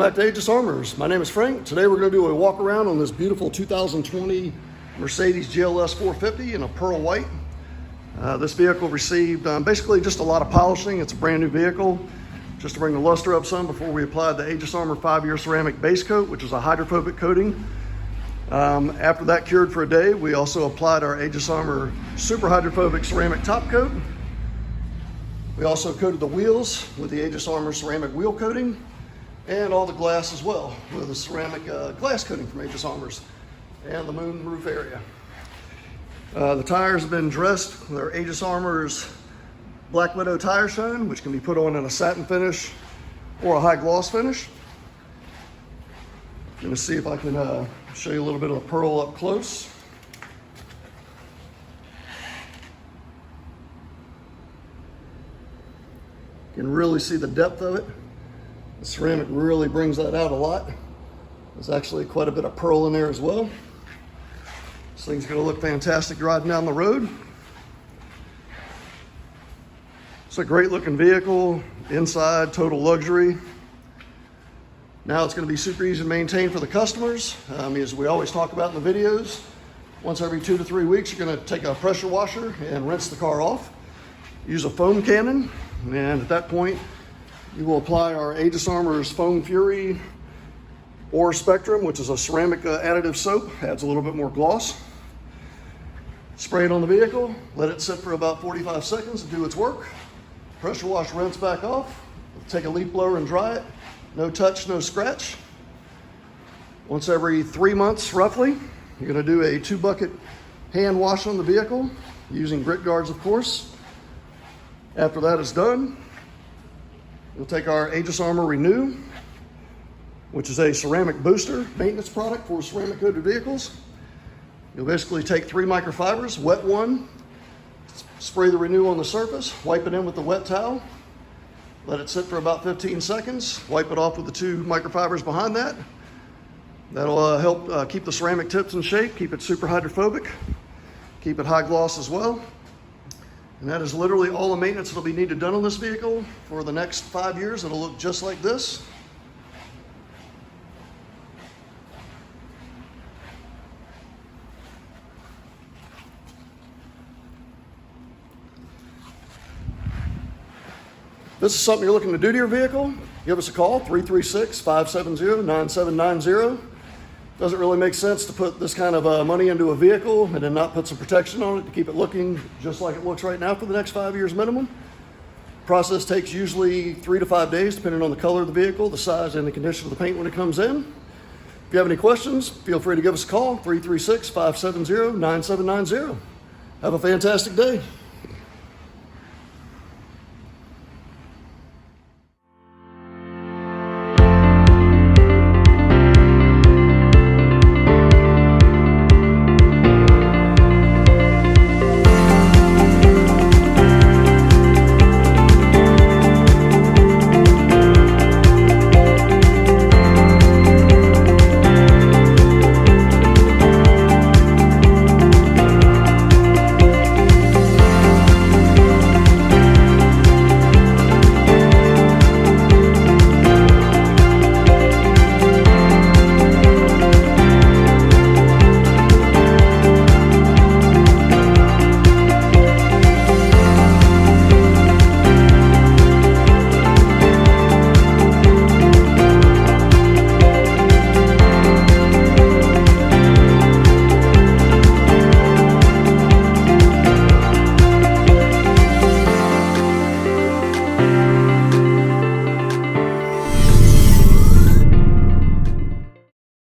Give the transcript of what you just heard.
back to Aegis Armors. My name is Frank. Today we're going to do a walk around on this beautiful 2020 Mercedes GLS450 in a pearl white. This vehicle received basically just a lot of polishing. It's a brand new vehicle. Just to bring the luster up some before we applied the Aegis Armor 5-year ceramic base coat, which is a hydrophobic coating. After that cured for a day, we also applied our Aegis Armor super hydrophobic ceramic top coat. We also coated the wheels with the Aegis Armor ceramic wheel coating, and all the glass as well with a ceramic glass coating from Aegis Armors, and the moon roof area. The tires have been dressed with our Aegis Armors Black Widow tire shine, which can be put on in a satin finish or a high gloss finish. I'm going to see if I can show you a little bit of the pearl up close. You can really see the depth of it. The ceramic really brings that out a lot. There's actually quite a bit of pearl in there as well. This thing's going to look fantastic driving down the road. It's a great looking vehicle, inside, total luxury. Now it's going to be super easy to maintain for the customers. As we always talk about in the videos, once every 2 to 3 weeks, you're going to take a pressure washer and rinse the car off. Use a foam cannon, and at that point, you will apply our Aegis Armors Foam Fury or Spectrum, which is a ceramic additive soap, adds a little bit more gloss. Spray it on the vehicle, let it sit for about 45 seconds to do its work. Pressure wash, rinse back off. Take a leaf blower and dry it. No touch, no scratch. Once every 3 months, roughly, you're gonna do a 2-bucket hand wash on the vehicle, using grit guards, of course. After that is done, we'll take our Aegis Armor Renew, which is a ceramic booster maintenance product for ceramic coated vehicles. You'll basically take 3 microfibers, wet one, spray the Renew on the surface, wipe it in with the wet towel, let it sit for about 15 seconds, wipe it off with the 2 microfibers behind that. That'll help keep the ceramic tips in shape, keep it super hydrophobic, keep it high gloss as well. And that is literally all the maintenance that'll be needed done on this vehicle for the next 5 years. It'll look just like this. If this is something you're looking to do to your vehicle, give us a call, 336-570-9790. Doesn't really make sense to put this kind of money into a vehicle and then not put some protection on it to keep it looking just like it looks right now for the next 5 years minimum. Process takes usually 3 to 5 days, depending on the color of the vehicle, the size, and the condition of the paint when it comes in. If you have any questions, feel free to give us a call, 336-570-9790. Have a fantastic day.